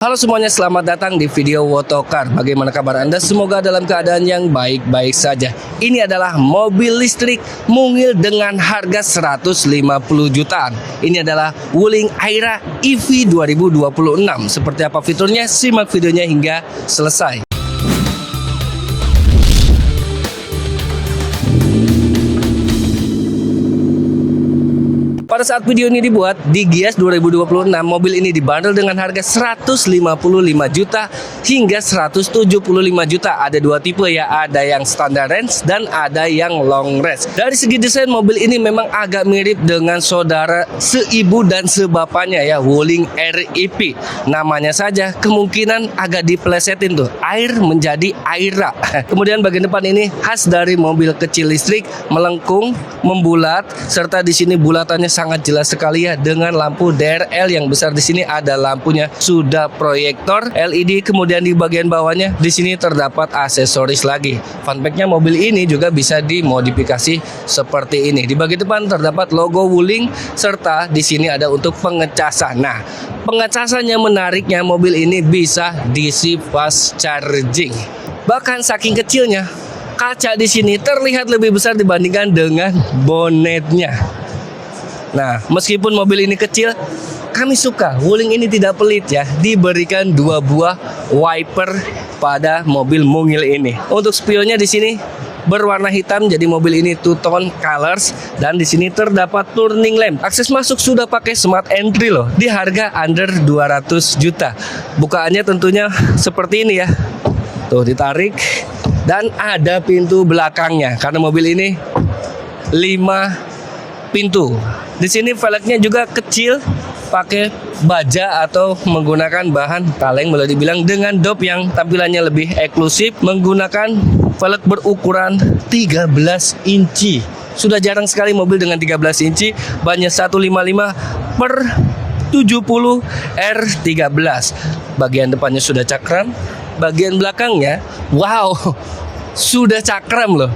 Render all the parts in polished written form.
Halo semuanya, selamat datang di video Wotokar. Bagaimana kabar Anda? Semoga dalam keadaan yang baik-baik saja. Ini adalah mobil listrik mungil dengan harga 150 jutaan. Ini adalah Wuling Aira EV 2026. Seperti apa fiturnya? Simak videonya hingga selesai. Pada saat video ini dibuat, di Gias 2026, mobil ini dibanderol dengan harga 155 juta hingga 175 juta. Ada dua tipe ya, ada yang standar range dan ada yang long range. Dari segi desain, mobil ini memang agak mirip dengan saudara seibu dan sebapaknya ya, Wuling Air EP. Namanya saja kemungkinan agak dipelesetin tuh, air menjadi Aira. Kemudian bagian depan ini khas dari mobil kecil listrik, melengkung, membulat, serta di sini bulatannya sangat jelas sekali ya, dengan lampu DRL yang besar. Di sini ada lampunya, sudah proyektor LED. Kemudian di bagian bawahnya di sini terdapat aksesoris lagi. Fun fact-nya, mobil ini juga bisa dimodifikasi seperti ini. Di bagian depan terdapat logo Wuling, serta di sini ada untuk pengecasan. Nah, pengecasannya menariknya, mobil ini bisa DC fast charging. Bahkan saking kecilnya, kaca di sini terlihat lebih besar dibandingkan dengan bonetnya. Nah, meskipun mobil ini kecil, kami suka Wuling ini tidak pelit ya, diberikan dua buah wiper pada mobil mungil ini. Untuk spionnya di sini berwarna hitam, jadi mobil ini two tone colors, dan di sini terdapat turning lamp. Akses masuk sudah pakai smart entry loh, di harga under 200 juta. Bukaannya tentunya seperti ini ya. Tuh, ditarik dan ada pintu belakangnya karena mobil ini 5 pintu. Di sini velgnya juga kecil, pakai baja atau menggunakan bahan kaleng, boleh dibilang, dengan dop yang tampilannya lebih eksklusif, menggunakan velg berukuran 13 inci. Sudah jarang sekali mobil dengan 13 inci, bannya 155 per 70 R13. Bagian depannya sudah cakram, bagian belakangnya, wow, sudah cakram loh.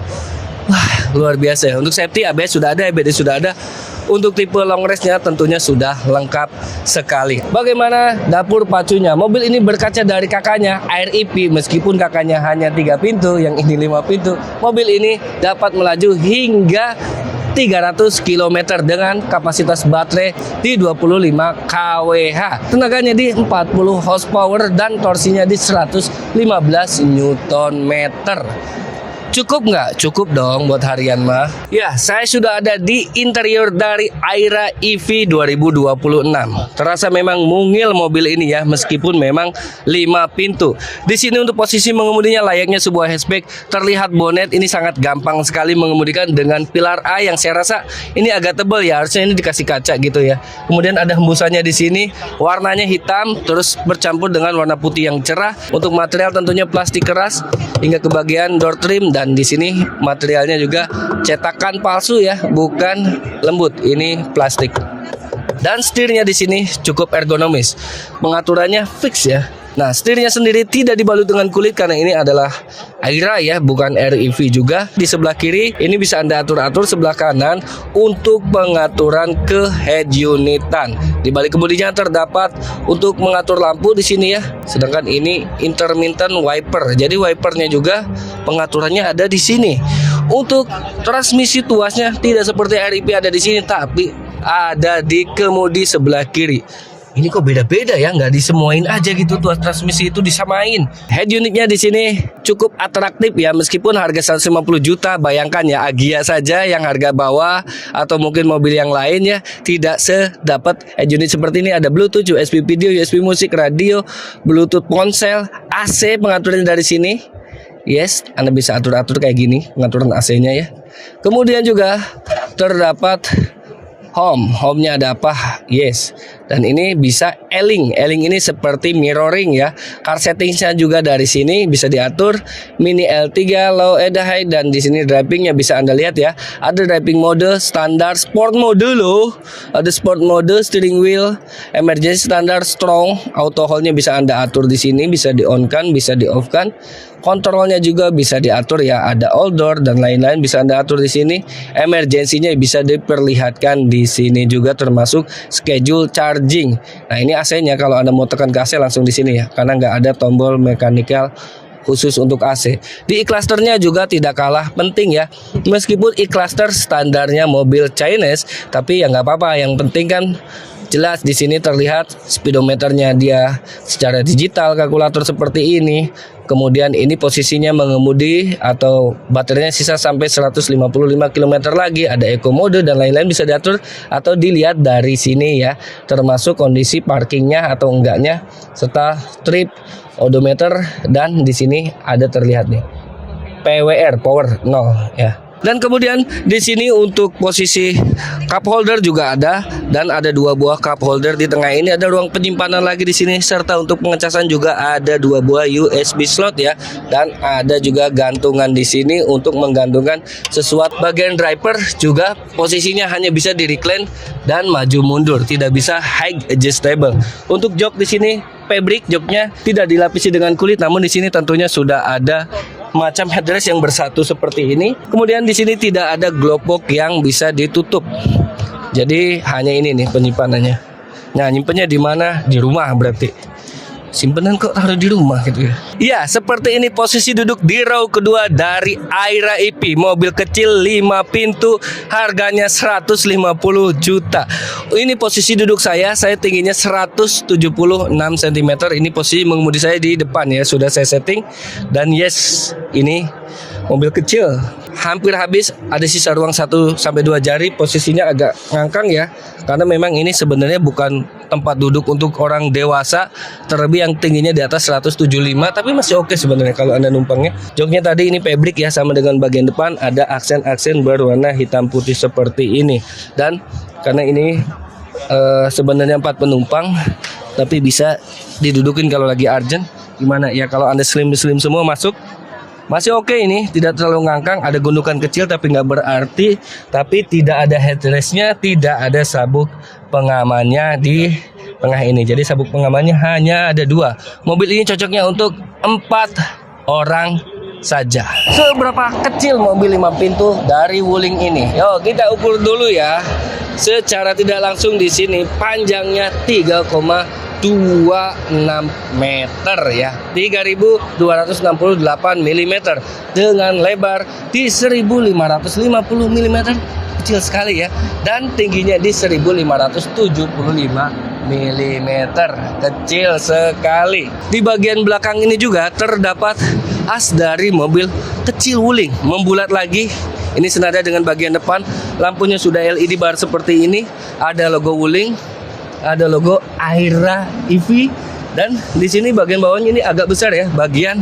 Wah, luar biasa ya. Untuk safety, ABS sudah ada, EBD sudah ada. Untuk tipe long range-nya tentunya sudah lengkap sekali. Bagaimana dapur pacunya? Mobil ini berkaca dari kakaknya Air EP. Meskipun kakaknya hanya 3 pintu, yang ini 5 pintu, mobil ini dapat melaju hingga 300 km dengan kapasitas baterai di 25 kWh. Tenaganya di 40 horsepower dan torsinya di 115 Nm. Cukup nggak? Cukup dong buat harian mah. Ya, saya sudah ada di interior dari Aira EV 2026. Terasa memang mungil mobil ini ya, meskipun memang 5 pintu. Di sini untuk posisi mengemudinya layaknya sebuah hatchback. Terlihat bonet ini sangat gampang sekali mengemudikan dengan pilar A yang saya rasa ini agak tebal ya, harusnya ini dikasih kaca gitu ya. Kemudian ada hembusannya di sini, warnanya hitam terus bercampur dengan warna putih yang cerah. Untuk material tentunya plastik keras hingga ke bagian door trim, dan di sini materialnya juga cetakan palsu ya, bukan lembut, ini plastik. Dan setirnya di sini cukup ergonomis, pengaturannya fix ya. Nah, setirnya sendiri tidak dibalut dengan kulit karena ini adalah Aira ya, bukan REV juga. Di sebelah kiri ini bisa Anda atur-atur, sebelah kanan untuk pengaturan ke head unitan. Di balik kemudinya terdapat untuk mengatur lampu di sini ya. Sedangkan ini intermittent wiper. Jadi wipernya juga pengaturannya ada di sini. Untuk transmisi tuasnya tidak seperti REV ada di sini, tapi ada di kemudi sebelah kiri. Ini kok beda-beda ya, nggak disemuain aja gitu tuas transmisi itu disamain. Head unitnya di sini cukup atraktif ya, meskipun harga 150 juta. Bayangkan ya, Agya saja yang harga bawah atau mungkin mobil yang lain ya, tidak sedapat head unit seperti ini. Ada Bluetooth, USB video, USB musik, radio, Bluetooth ponsel, AC pengaturannya dari sini. Yes, Anda bisa atur-atur kayak gini pengaturan AC-nya ya. Kemudian juga terdapat home-nya ada apa? Yes. Dan ini bisa eling ini seperti mirroring ya. Car settingsnya juga dari sini bisa diatur, mini L3, low and high, dan di sini drivingnya bisa Anda lihat ya. Ada driving mode, standar, sport mode loh. Ada sport mode, steering wheel, emergency, standar, strong, auto hold-nya bisa Anda atur di sini, bisa di-on-kan, bisa di-off-kan. Kontrolnya juga bisa diatur ya, ada all door dan lain-lain bisa Anda atur di sini. Emergensinya bisa diperlihatkan di sini juga, termasuk schedule charge charging. Nah, ini AC-nya, kalau Anda mau tekan ke AC langsung di sini ya, karena nggak ada tombol mechanical khusus untuk AC. Di e-clusternya juga tidak kalah penting ya. Meskipun e-cluster standarnya mobil Chinese, tapi ya nggak apa-apa. Yang penting kan jelas di sini terlihat speedometernya dia secara digital, kalkulator seperti ini. Kemudian ini posisinya mengemudi atau baterainya sisa sampai 155 km lagi. Ada eco mode dan lain-lain bisa diatur atau dilihat dari sini ya. Termasuk kondisi parkingnya atau enggaknya, serta trip, odometer, dan di sini ada terlihat nih PWR, power 0 ya. Dan kemudian di sini untuk posisi cup holder juga ada, dan ada 2 buah cup holder. Di tengah ini ada ruang penyimpanan lagi di sini, serta untuk pengecasan juga ada 2 buah USB slot ya, dan ada juga gantungan di sini untuk menggantungkan sesuatu. Bagian driver juga posisinya hanya bisa di recline dan maju mundur, tidak bisa high adjustable. Untuk jok di sini fabric, joknya tidak dilapisi dengan kulit, namun di sini tentunya sudah ada macam headrest yang bersatu seperti ini. Kemudian di sini tidak ada glove box yang bisa ditutup. Jadi hanya ini nih penyimpanannya. Nah, nyimpennya di mana? Di rumah berarti. Simpenan kok taruh di rumah gitu ya. Iya, seperti ini posisi duduk di row kedua dari Aira EP, mobil kecil 5 pintu, harganya 150 juta. Ini posisi duduk saya tingginya 176 cm. Ini posisi mengemudi saya di depan ya, sudah saya setting. Dan yes, ini mobil kecil. Hampir habis, ada sisa ruang 1-2 jari. Posisinya agak ngangkang ya, karena memang ini sebenarnya bukan tempat duduk untuk orang dewasa, terlebih yang tingginya di atas 175, tapi masih oke sebenarnya kalau Anda numpangnya. Joknya tadi ini fabric ya, sama dengan bagian depan ada aksen-aksen berwarna hitam putih seperti ini. Dan karena ini sebenarnya 4 penumpang, tapi bisa didudukin kalau lagi urgent. Gimana ya, kalau Anda slim semua masuk masih oke. Ini tidak terlalu ngangkang, ada gundukan kecil tapi nggak berarti. Tapi tidak ada headrestnya, tidak ada sabuk pengamannya di tengah ini. Jadi sabuk pengamannya hanya ada 2. Mobil ini cocoknya untuk 4 orang saja. Seberapa kecil mobil 5 pintu dari Wuling ini? Yo, kita ukur dulu ya. Secara tidak langsung di sini panjangnya 3,26 meter ya, 3268 mm, dengan lebar di 1550 mm, kecil sekali ya, dan tingginya di 1575 mm, kecil sekali. Di bagian belakang ini juga terdapat as dari mobil kecil Wuling, membulat lagi. Ini senada dengan bagian depan, lampunya sudah LED bar seperti ini, ada logo Wuling, ada logo Aira EV, dan di sini bagian bawahnya ini agak besar ya, bagian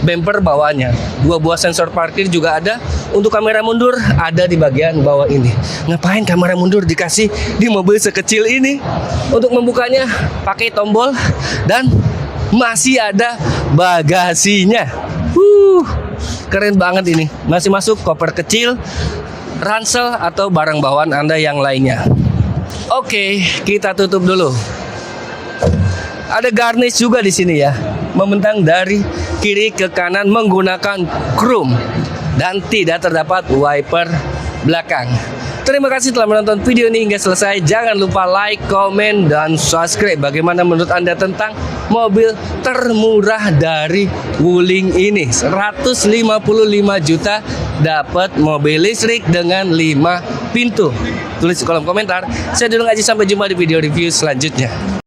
bumper bawahnya. 2 buah sensor parkir juga ada. Untuk kamera mundur ada di bagian bawah ini. Ngapain kamera mundur dikasih di mobil sekecil ini? Untuk membukanya pakai tombol, dan masih ada bagasinya. Keren banget ini. Masih masuk koper kecil, ransel atau barang bawaan Anda yang lainnya. Oke, kita tutup dulu. Ada garnish juga di sini ya, membentang dari kiri ke kanan menggunakan chrome, dan tidak terdapat wiper belakang. Terima kasih telah menonton video ini hingga selesai. Jangan lupa like, komen, dan subscribe. Bagaimana menurut Anda tentang mobil termurah dari Wuling ini? 155 juta dapat mobil listrik dengan 5 pintu. Tulis di kolom komentar. Saya Dudung Aji, sampai jumpa di video review selanjutnya.